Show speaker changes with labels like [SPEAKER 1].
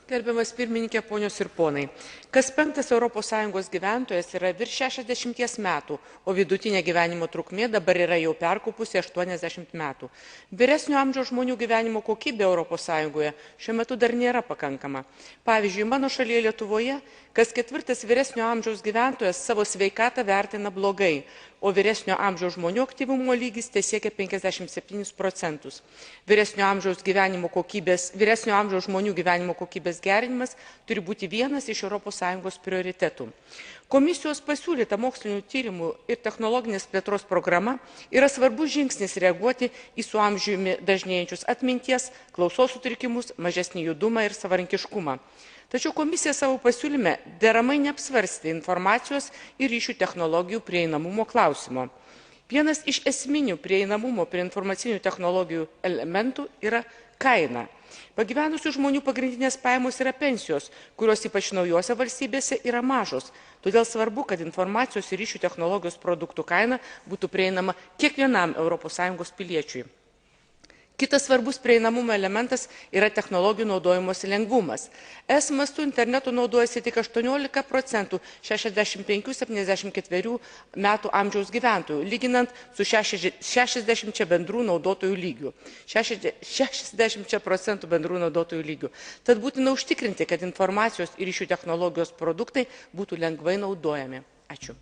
[SPEAKER 1] Gerbiamas pirmininkė, ponios ir ponai, kas penktas ES gyventojas yra virš 60 metų, o vidutinė gyvenimo trukmė dabar yra jau perkopusi 80 metų. Vyresnio amžiaus žmonių gyvenimo kokybė ES šiuo metu dar nėra pakankama. Pavyzdžiui, mano šalyje Lietuvoje kas ketvirtas vyresnio amžiaus gyventojas savo sveikatą vertina blogai, o vyresnio amžiaus žmonių aktyvumo lygis tesiekia 57%. Vyresnio amžiaus žmonių gyvenimo kokybės gerinimas turi būti vienas iš ES prioritetų. Komisijos pasiūlyta mokslinių tyrimų ir technologinės plėtros programa yra svarbus žingsnis reaguoti į su amžiumi dažnėjančius atminties, klausos sutrikimus, mažesnį judumą ir savarankiškumą. Tačiau komisija savo pasiūlyme deramai neapsvarstė informacijos ir ryšių technologijų prieinamumo klausimo. Vienas iš esminių prieinamumo prie informacinių technologijų elementų yra kaina. Pagyvenusių žmonių pagrindinės pajamos yra pensijos, kurios ypač naujose valstybėse yra mažos. Todėl svarbu, kad informacijos ir ryšių technologijos produktų kaina būtų prieinama kiekvienam ES piliečiui. Kitas svarbus prieinamumo elementas yra technologijų naudojimosi lengvumas. ES mastu internetu naudojasi tik 18% 65–74 metų amžiaus gyventojų, lyginant su 60% bendrų naudotojų lygių. 60% bendrų naudotojų lygių. Tad būtina užtikrinti, kad informacijos ir ryšių technologijos produktai būtų lengvai naudojami. Ačiū.